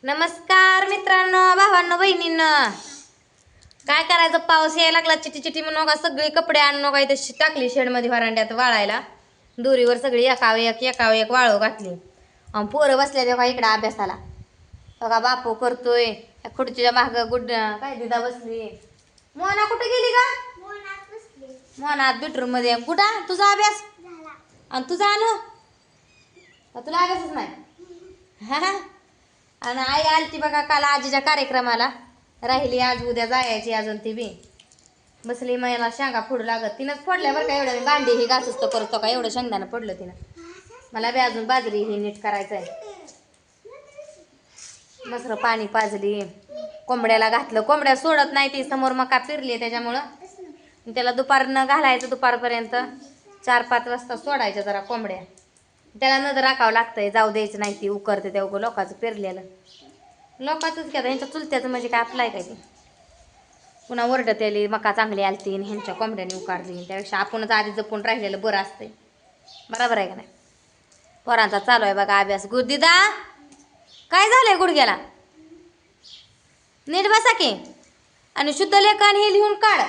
नमस्कार मित्रांनो, भावांनो, बहिणींनो. काय करायचं, पाऊस यायला लागला चिटी चिटी म्हणून का सगळी कपडे आणून का इथे टाकली शेडमध्ये व्हरांड्यात वाळायला. दोरीवर सगळी एकावर एक वाळू घातली. पोरं बसल्या तेव्हा इकडे अभ्यासाला. बघा बापू करतोय. खुर्चीच्या माग काय दिदा बसली. मोना कुठे गेली का? मोना बेडरूम मध्ये. कुठं तुझा अभ्यास आणि तुझा आणू तुला अभ्यासच नाही. हा. आणि आई आलती बघा काल आजीच्या कार्यक्रमाला. राहिली आज उद्या जायची अजून ती बी. बसली मला शेंगा फोडू लागत. तिनंच फोडल्या बरं का. एवढं मी भांडी ही घासच तर करतो का. एवढं शेंगदाणं पडलं तिनं. मला बी अजून बाजरी ही नीट करायचं आहे. मसर पाणी पाजली. कोंबड्याला घातलं. कोंबड्या सोडत नाही ती. समोर मका फिरली त्याच्यामुळं त्याला दुपारनं घालायचं. दुपारपर्यंत 4-5 वाजता सोडायच्या जरा कोंबड्या. त्याला नजर राखावं लागतंय. जाऊ द्यायचं नाही ती उकरते त्या उगं लोकांचं पेरलेलं. लोकांचंच घ्या. ह्यांच्या चुलत्याचं म्हणजे काय आपलं आहे काय ते. पुन्हा ओरडत याली मका चांगली आलती आणि ह्यांच्या कोंबड्याने उकारली. त्यापेक्षा आपणच आधी जपून राहिलेलं बरं असतंय. बरोबर आहे का नाही. पोरांचा चालू आहे बघा अभ्यास. गुरुदिदा काय झालंय गुडघ्याला? नीट बसा की. आणि शुद्ध लेखन हे लिहून काढ.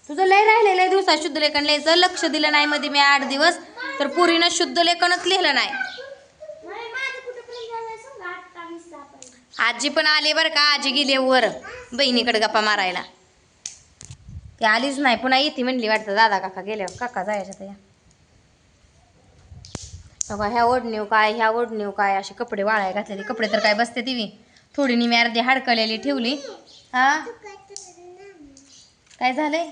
तुझं लय राहिलेलं आहे दिवसात शुद्ध लेखन लिहायचं. लक्ष दिलं नाही मध्ये मी 8 दिवस तर पुरीनं शुद्ध लेखनच लिहिलं नाही. आजी पण आली बरं का. आजी गेली वर बहिणीकडे गप्पा मारायला. ती आलीच नाही. पुन्हा येते म्हणली वाटतं दादा काका गेल्यावर. काका जायच्या त्या बघा. ह्या ओढणीव काय ह्या ओढणीव काय असे कपडे वाळाय घातलेले. कपडे तर काय बसते ती थोडी मी अर्धी हाडकलेली ठेवली. हा काय झालंय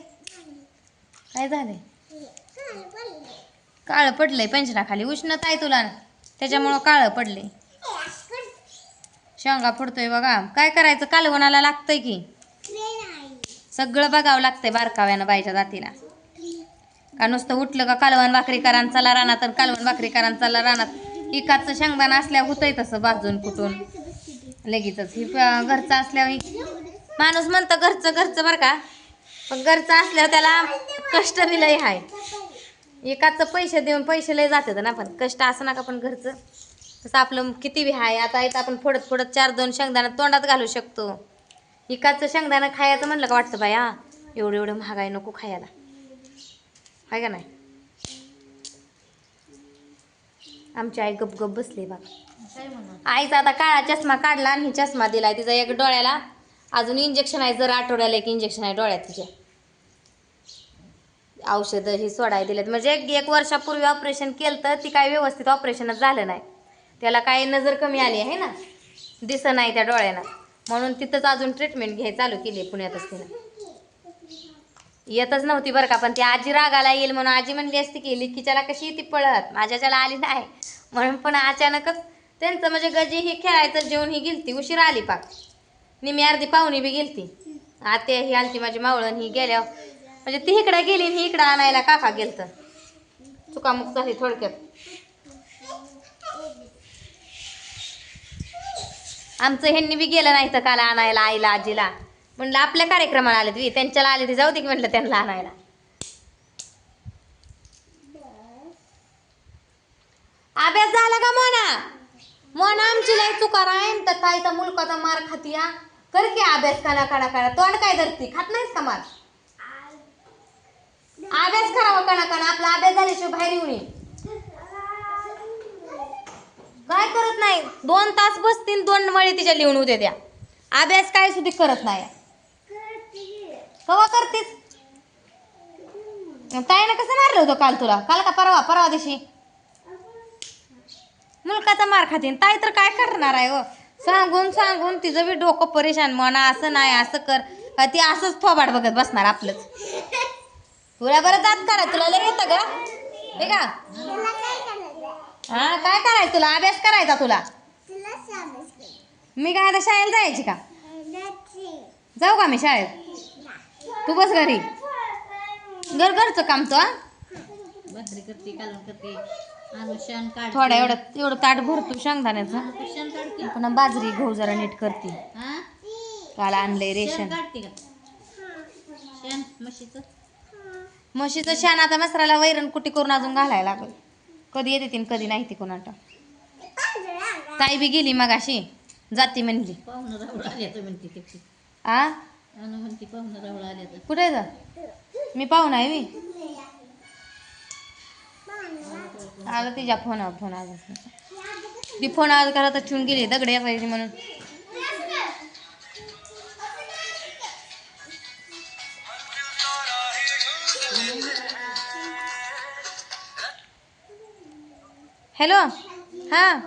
काय झालंय? काळं पडलंय पंचनाखाली. उष्णता आहे तुला त्याच्यामुळं काळं पडले. शेंगा फोडतोय बघा. काय करायचं कालवणाला लागतंय की. सगळं बघावं लागतंय बारकाव्यानं बाईच्या जातीला. का नुसतं उठलं का कालवण भाकरी करा चला रानात. तर कालवण भाकरी करा चला रानात. एकाचं शेंगदाणा असल्या होतंय तसं भाजून कुठून लगेचच. ही घरचं असल्यावर माणूस म्हणतं घरचं बरं का. पण घरचं असल्यावर त्याला कष्ट बी लय आहे. एकाचं पैसे देऊन पैसे लय जातात ना. पण कष्ट असं नका. पण घरचं तसं आपलं किती बी आहे. आता इथं आपण फोडत 4-2 शेंगदाणा तोंडात घालू शकतो. एकाचं शेंगदाणा खायचं म्हणलं का वाटतं बाई हा एवढं महागाई नको खायला. आहे का नाही. आमची आई गप बसली बघा. आईचा आता काळा चष्मा काढला आणि ही चष्मा दिलाय. तिचा एक डोळ्याला अजून इंजेक्शन आहे. जर आठवड्याला एक इंजेक्शन आहे डोळ्यात तिच्या. औषधं ही सोडाय दिलेत. म्हणजे 1 वर्षापूर्वी ऑपरेशन केलं तर ती काय व्यवस्थित ऑपरेशनच झालं नाही. त्याला काय नजर कमी आली आहे ना. दिसत नाही त्या डोळ्यानं. म्हणून तिथंच अजून ट्रीटमेंट घ्यायला चालू केली पुण्यातच. तिनं येतच नव्हती बरं का. पण ती आजी रागाला येईल म्हणून आजी म्हणली असती की लिकीच्याला कशी येते पळत माझ्याच्याला आली नाही म्हणून. पण अचानकच त्यांचं म्हणजे गजी ही खेळायचं जेवण ही गेलती. उशिरा आली पाक. निमी अर्धी पाहुणी बी गेलती. आत्या ही आलती माझी मावळण ही गेल्या. म्हणजे ती इकडं गेली ही इकडं आणायला काका गेलतं. चुकामुक झाली थोडक्यात. आमचं ह्यांनी बी गेलं नाही तर काल आणायला आईला आजीला. म्हणलं आपल्या कार्यक्रमाला आले तुम्ही त्यांच्याला आले ते जाऊ दे की म्हटलं त्यांना आणायला. अभ्यास झाला का मोना आमची लय चुकार आहे. तर ताईचा मुलकाचा मार खाती या. कर की अभ्यास काना तोंड काय धरती खात नाहीस का मार. अभ्यास करावा काना आपला अभ्यास झाल्याशिवाय बाहेर येऊ नये. काय करत नाही. 2 तास बसतील 2 मळी तिच्या लिहून उद्या द्या. अभ्यास काय सुद्धा करत नाही. कवा करतेस. ताईनं कसं मारलं होतं काल तुला. काल का परवा दिवशी मुलकाचा मार खातीन. ताई तर काय करणार आहे हो. सांगून तिचं बी डोकं परेशान. म्हणा असं नाही असं कर. ती असंच थोबाड बघत बसणार आपलंच. तुला बरं दात काढा. तुला लय येतं का हे का. हा काय करायचं तुला. अभ्यास करायचा तुला. मी काय आता शाळेला जायची का. जाऊ का मी शाळेत. तू बस घरी. घरचं काम तू भाकरी करते कालवण करते. थोडा एवढं ताट भरतो शेंगदाण्याचं. पुन्हा बाजरी गहू जरा नीट करते. काल आणलंय रेशन. म्हशीचं शेण आता मसराला वैरण कुटी करून अजून घालायला लागल. कधी येते कधी नाही ती कोणाला. ताई बी गेली मगाशी. जाती म्हणली. पाहुणं राहुळ आले तर म्हणते ते. आ म्हणते पाहुणं राहुळ आले तर. कुठे आहे मी पाहून आहे मी. आला तिच्या फोनावर फोन आला ती फोन आज करा तर ठेवून गेली दगडे असायची म्हणून. हॅलो हां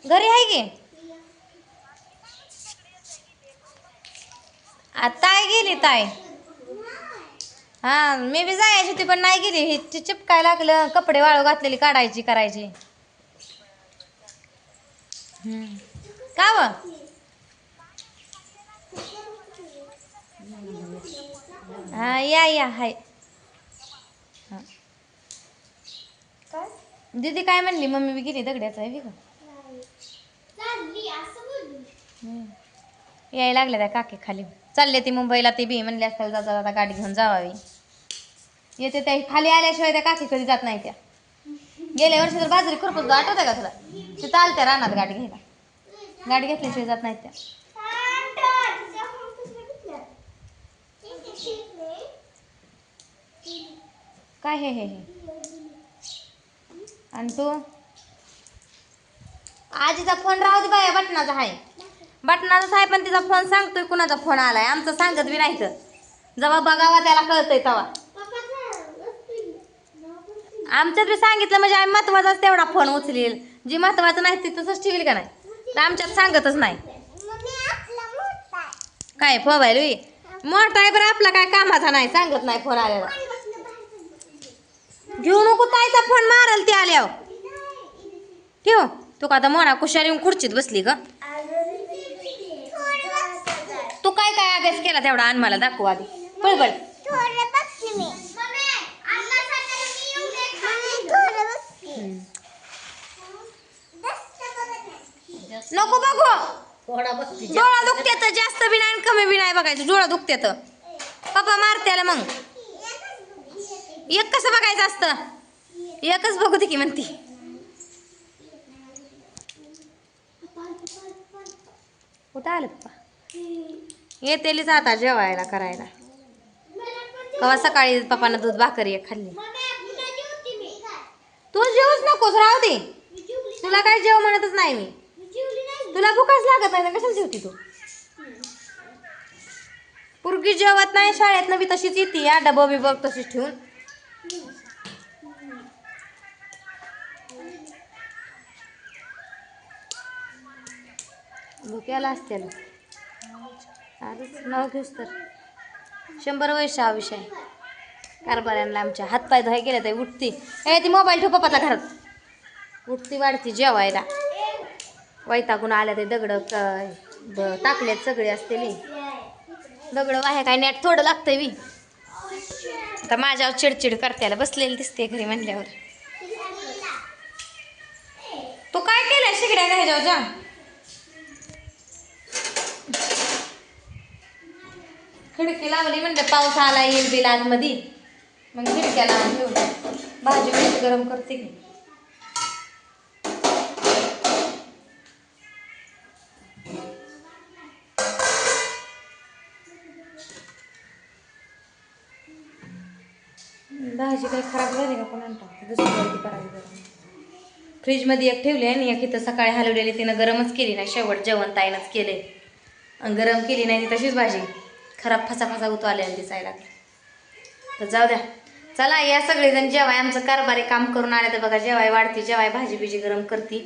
घरी आहे की ताय गेली ताय. हां मी बी जायची होती पण नाही गेली. ही चिपकाय लागलं कपडे वाळू घातलेली काढायची करायची. का व हां या हाय. दीदी काय म्हणली मम्मी बी गेली दगड्याचं आहे का. यायला लागल्या त्या काकी खाली चालले ती मुंबईला. ती बी म्हणली असतात जाता जाता गाडी घेऊन जावावी. येते त्या खाली आल्याशिवाय त्या काकी कधी जात नाही. त्या गेल्या वर्षी तर बाजरी खुरपून आठवत आहे का तुला. ते चालत्या रानात गाडी घ्यायला. गाडी घेतल्याशिवाय जात नाहीत त्या. काय हे आणि तू आजीचा फोन राहू दे बाया. बटनाचा आहे बटनाचाच आहे पण तिचा फोन सांगतोय कुणाचा फोन आलाय. आमचं सांगत बी नाही तर जेव्हा बघावा त्याला कळतंय तेव्हा. आमच्यात बी सांगितलं म्हणजे आम्ही महत्वाचाच तेवढा फोन उचलेल. जी महत्वाचं नाही ती तसंच ठेवील का नाही. तर आमच्यात सांगतच नाही. काय मोबाईल मोठा आहे बरं आपला काय कामाचा नाही. सांगत नाही फोन आलेला. घेऊ नको ताईचा फोन मारल ती आल्यावर. ठेव तू का आता मोना कुशार येऊन खुर्चीत बसली ग. तू काय काय अभ्यास केला तेवढा आण मला दाखव आधी. पळबळ नको बघू. डोळा दुखत्यात जास्त बी नाही कमी बी नाही बघायचं. डोळा दुखत्यात पप्पा मारत्याला मग. एक कसं बघायचं असतं. एकच बघू दे की म्हणती. कुठं आलं पप्पा. येतेलीच आता जेवायला करायला. कवा सकाळी पप्पानं दूध भाकरी एक खाल्ली. तू जेवूच नकोस राहू दे. तुला काय जेव म्हणतच नाही मी. तुला भूकच लागत नाही कशाला जेवती तू. पुरगी जेवत नाही शाळेतनं बी तशीच येते. या डबं बी बघ तशीच ठेवून. भुक्याला असते नाव घेऊस तर 100 वर्ष हा विषय. कारभाऱ्यांना आमच्या हातपाय धुवाय गेले तर उठती. ती मोबाईल ठेव पप्पाचा घरात. उठती वाढती जेवायला. वैतागून आल्या ते दगड टाकल्यात सगळे असतेली. दगड वाहे काय नेट थोडं लागतंय बी. आता माझ्यावर चिडचिड करत्याला बसलेली दिसते घरी म्हणल्यावर. तू काय केलंय शिगड्या घ्यायच्या जा. खिडकी लावली म्हणजे पाऊस आला येईल बिल आज मध्ये. मग खिडक्या लावून ठेवून भाजी वगैरे गरम करते की. भाजी काही खराब झाली का पण आणता दुसरी करायची. फ्रीजमध्ये एक ठेवली आणि एक इथं सकाळी हलवलेली तिनं गरमच केली नाही. शेवट जेवण ताईनंच केले आणि गरम केली नाही ती तशीच भाजी खराब फसा उतू आलेली दिसायला. तर जाऊ द्या. चला या सगळेजण जेवाय. आमचं कारभारी काम करून आले तर बघा जेवाय वाढती. जेवाय भाजी बिजी गरम करते.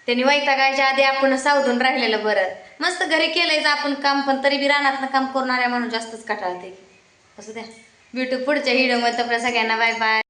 त्यांनी वैतागायच्या आधी आपण सावधून राहिलेलं बरं. मस्त घरी केलंयच आपण काम पण तरी बी रानातनं काम करून आल्या म्हणून जास्तच कटाळते. असं द्या. भेटू पुढच्या व्हिडिओमध्ये. तर सगळ्यांना बाय बाय.